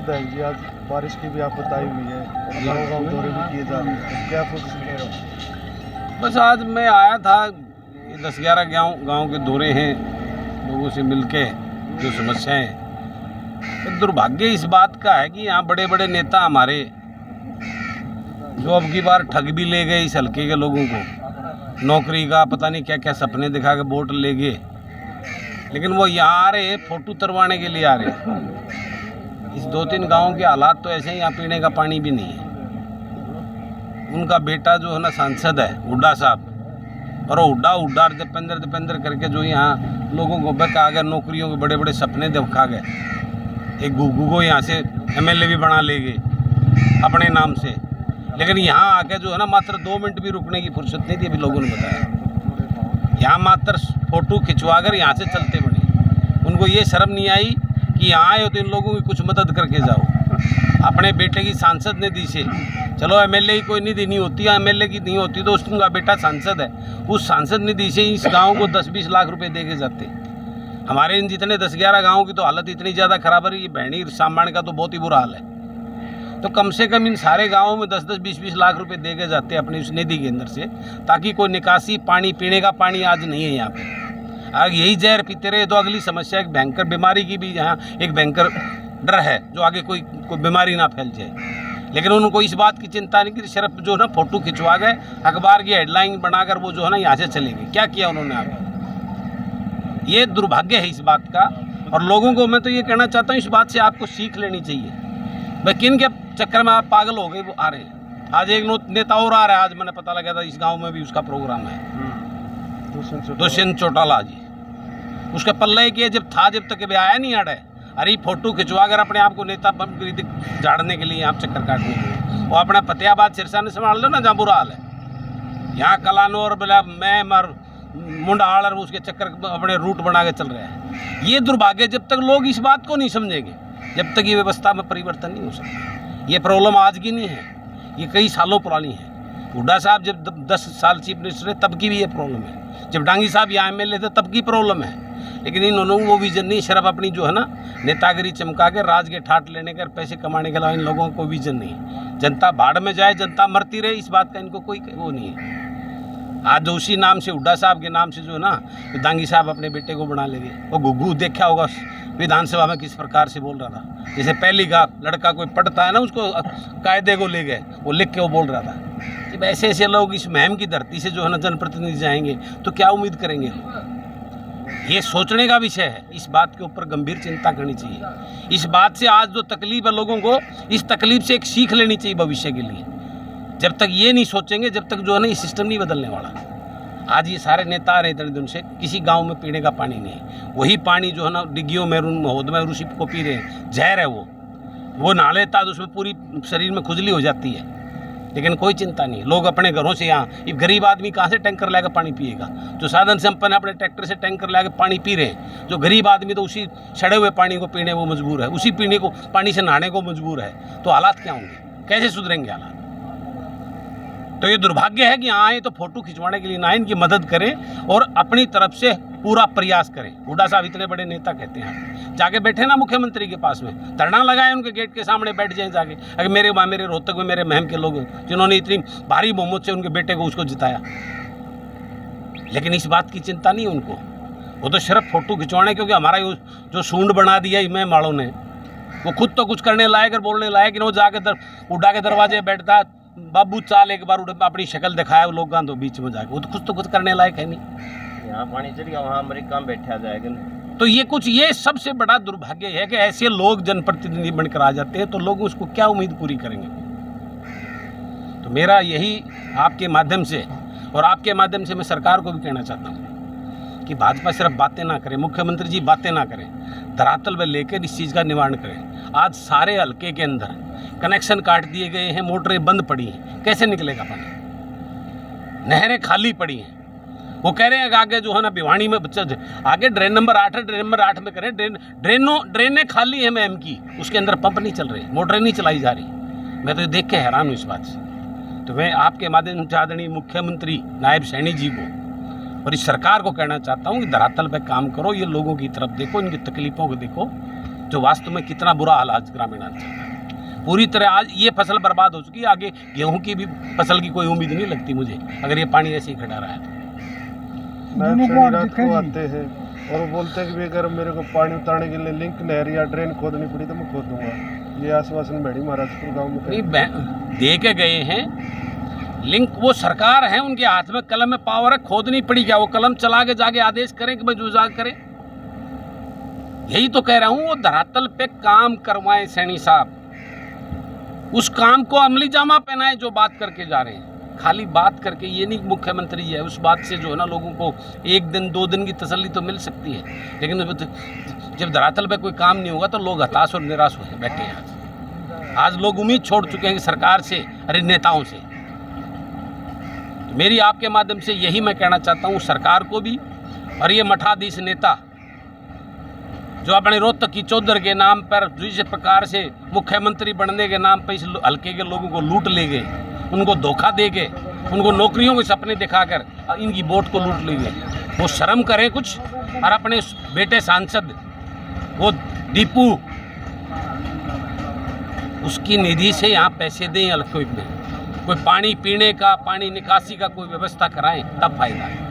विधायक जी, आज बारिश की भी आपत्ति हुई है, गाँव-गाँव दौरे भी किए जा रहे हैं, क्या पोजीशन ले रहे हो? बस आज मैं आया था, 10-11 गांव के दौरे हैं, लोगों से मिलके जो समस्याएं, तो दुर्भाग्य इस बात का है कि यहाँ बड़े बड़े नेता हमारे जो अब की बार ठग भी ले गए इस हल्के के लोगों को, नौकरी का पता नहीं क्या क्या सपने दिखा के वोट ले गए, लेकिन वो यहाँ आ रहे हैं फोटो तरवाने के लिए आ रहे हैं। इस 2-3 गाँव के हालात तो ऐसे ही, यहाँ पीने का पानी भी नहीं है। उनका बेटा जो है ना सांसद है हुड्डा साहब, और वो हुड्डा दीपेंद्र करके जो यहाँ लोगों को बका गए, नौकरियों के बड़े बड़े सपने दिखा गए। एक गुग्गू को यहाँ से MLA भी बना ले गए अपने नाम से, लेकिन यहाँ आके जो है ना मात्र 2 मिनट भी रुकने की फुर्सत नहीं थी। अभी लोगों ने बताया यहाँ मात्र फोटो खिंचवा कर यहाँ से चलते बने। उनको ये शर्म नहीं आई कि यहाँ आए हो तो इन लोगों की कुछ मदद करके जाओ। अपने बेटे की सांसद निधि से, चलो MLA की कोई निधि नहीं होती, MLA की नहीं होती तो उसका बेटा सांसद है, उस सांसद निधि से इस गांव को 10-20 लाख रुपए दे के जाते। हमारे इन जितने 10-11 गाँव की तो हालत इतनी ज़्यादा खराब है, ये बहनी सामान का तो बहुत ही बुरा हाल है। तो कम से कम इन सारे गाँवों में 10-10, 20-20 लाख रुपए दे के जाते अपनी उस निधि के अंदर से, ताकि कोई निकासी पानी, पीने का पानी आज नहीं है यहाँ पे। आगे यही जहर पीते रहे तो अगली समस्या एक भयंकर बीमारी की भी यहाँ एक भयंकर डर है, जो आगे कोई बीमारी ना फैल जाए। लेकिन उनको इस बात की चिंता नहीं कि सिर्फ जो ना फोटो खिंचवा गए, अखबार की हेडलाइन बनाकर वो जो है ना यहाँ से चले गए। क्या किया उन्होंने आगे? ये दुर्भाग्य है इस बात का। और लोगों को मैं तो ये कहना चाहता हूँ, इस बात से आपको सीख लेनी चाहिए। भाई किन के चक्कर में आप पागल हो गए वो आ रहे हैं। आज एक नेता और आ रहा है, आज मैंने पता लगा था इस गाँव में भी उसका प्रोग्राम है, दुष्यंत चौटाला जी। उसका पल्ले किए जब तक अभी आया नहीं आड़ा है। अरे फोटो खिंचवा कर अपने आप को नेता झाड़ने के लिए, आप चक्कर काटने के लिए, वो अपना फतेहाबाद सिरसा ने संभाल लो ना, जहाँ बुरा हाल है। यहाँ कलानौर बोला मैं मर मुंडाहाड़ और उसके चक्कर अपने रूट बना के चल रहे हैं। ये दुर्भाग्य, जब तक लोग इस बात को नहीं समझेंगे, जब तक ये व्यवस्था में परिवर्तन नहीं हो सकता। ये प्रॉब्लम आज की नहीं है, ये कई सालों पुरानी है। हुड्डा साहब जब 10 साल चीफ मिनिस्टर है तब की भी ये प्रॉब्लम है। जब डांगी साहब यहाँ MLA थे तब की प्रॉब्लम है। लेकिन इन्होंने वो विजन नहीं, सिर्फ अपनी जो है ना नेतागिरी चमका के राज के ठाट लेने का, पैसे कमाने के अलावा इन लोगों को विजन नहीं। जनता भाड़ में जाए, जनता मरती रहे, इस बात का इनको कोई वो नहीं है। आज जो उसी नाम से, हुड्डा साहब के नाम से जो है ना दांगी साहब अपने बेटे को बना ले गए। वो गुग्गू देखा होगा विधानसभा में किस प्रकार से बोल रहा था, जैसे पहली का लड़का कोई पढ़ता है ना उसको कायदे को ले गए, वो लिख के वो बोल रहा था। जब ऐसे ऐसे लोग इस मुहिम की धरती से जो है ना जनप्रतिनिधि जाएंगे तो क्या उम्मीद करेंगे? ये सोचने का विषय है। इस बात के ऊपर गंभीर चिंता करनी चाहिए। इस बात से आज जो तकलीफ है लोगों को, इस तकलीफ से एक सीख लेनी चाहिए भविष्य के लिए। जब तक ये नहीं सोचेंगे, जब तक जो है ना ये सिस्टम नहीं बदलने वाला। आज ये सारे नेता आ रहे इतने दिन से, किसी गांव में पीने का पानी नहीं है। वही पानी जो है ना डिग्गियों में, महोद में, ऋषि को पी रहे हैं, जहर है वो नहा लेता तो उसमें पूरी शरीर में खुजली हो जाती है। लेकिन कोई चिंता नहीं, लोग अपने घरों से, यहाँ ये गरीब आदमी कहाँ से टैंकर लाकर पानी पिएगा? जो साधन संपन्न अपने ट्रैक्टर से टैंकर लाकर पानी पी रहे हैं, जो गरीब आदमी तो उसी सड़े हुए पानी को पीने को मजबूर है, उसी पीने को पानी से नहाने को मजबूर है। तो हालात क्या होंगे? कैसे सुधरेंगे हालात? तो ये दुर्भाग्य है कि आए तो फोटो खिंचवाने के लिए ना, इनकी मदद करें और अपनी तरफ से पूरा प्रयास करें। हुड्डा साहब इतने बड़े नेता कहते हैं, जाके बैठे ना मुख्यमंत्री के पास में, धरना लगाए उनके गेट के सामने, बैठ जाएं जाके। अगर मेरे रोहतक में मेरे महम के लोग जिन्होंने इतनी भारी बहुमत से उनके बेटे को उसको जिताया, लेकिन इस बात की चिंता नहीं उनको। वो तो सिर्फ फोटो खिंचवाने, क्योंकि हमारा जो सूंड बना दिया इमाम माड़ों ने, वो खुद तो कुछ करने लायक और बोलने लायक, वो जाके हुड्डा के दरवाजे बैठता, बाबू चाल एक बार अपनी शक्ल दिखाया लोग तो बीच में जाके, वो तो कुछ करने लायक है नहीं। यहाँ पानी चल गया, वहाँ अमेरिका में बैठा जाएगा नहीं। तो ये सबसे बड़ा दुर्भाग्य है कि ऐसे लोग जनप्रतिनिधि बनकर आ जाते हैं, तो लोग उसको क्या उम्मीद पूरी करेंगे? तो मेरा यही आपके माध्यम से और आपके माध्यम से मैं सरकार को भी कहना चाहता हूँ कि भाजपा सिर्फ बातें ना करे, मुख्यमंत्री जी बातें ना करें, धरातल में लेकर इस चीज़ का निवारण करें। आज सारे हल्के के अंदर कनेक्शन काट दिए गए हैं, मोटरें बंद पड़ी हैं, कैसे निकलेगा पानी? नहरें खाली पड़ी हैं। वो कह रहे हैं कि आगे जो है ना भिवानी में आगे ड्रेन नंबर 8 है, ड्रेन नंबर 8 में करें। ड्रेनें खाली है मैम की, उसके अंदर पंप नहीं चल रहे, मोटरें नहीं चलाई जा रही। मैं तो ये देख के हैरान हूँ इस बात से। तो मैं आपके माध्यम से आदरणीय मुख्यमंत्री नायब सैनी जी को और इस सरकार को कहना चाहता हूँ कि धरातल पे काम करो, ये लोगों की तरफ देखो, इनकी तकलीफ़ों को देखो। जो वास्तव में कितना बुरा हाल आज ग्रामीण अंचल का। पूरी तरह आज ये फसल बर्बाद हो चुकी है, आगे गेहूं की भी फसल की कोई उम्मीद नहीं लगती मुझे, अगर ये पानी ऐसे ही खड़ा रहा है तो। रात को आते हैं और वो बोलते हैं कि भी अगर मेरे को पानी उतारने के लिए लिंक नहर या ड्रेन खोदनी पड़ी तो मैं खोद दूंगा। ये आश्वासन भेड़ी महाराजपुर गाँव में नहीं दे के गए हैं लिंक, वो सरकार है, उनके हाथ में कलम में पावर है, खोदनी पड़ी क्या, वो कलम चला के जाके आदेश करें कि भाई जो जा करें। यही तो कह रहा हूँ, वो धरातल पे काम करवाएं सैनी साहब, उस काम को अमली जामा पहनाए जो बात करके जा रहे हैं। खाली बात करके ये नहीं मुख्यमंत्री है, उस बात से जो है ना लोगों को 1 दिन 2 दिन की तसल्ली तो मिल सकती है, लेकिन जब धरातल पे कोई काम नहीं होगा तो लोग हताश और निराश हो बैठे हैं। आज लोग उम्मीद छोड़ चुके हैं सरकार से, अरे नेताओं से। तो मेरी आपके माध्यम से यही मैं कहना चाहता हूँ सरकार को भी, और ये मठाधीश नेता जो अपने रोहतक की चौधर के नाम पर जिस प्रकार से मुख्यमंत्री बनने के नाम पर इस हल्के के लोगों को लूट ले गए, उनको धोखा दे गए, उनको नौकरियों के सपने दिखाकर इनकी वोट को लूट ले गए, वो शर्म करें कुछ, और अपने बेटे सांसद वो दीपू, उसकी निधि से यहाँ पैसे दें, कोई पानी पीने का, पानी निकासी का कोई व्यवस्था कराएं, तब फायदा है।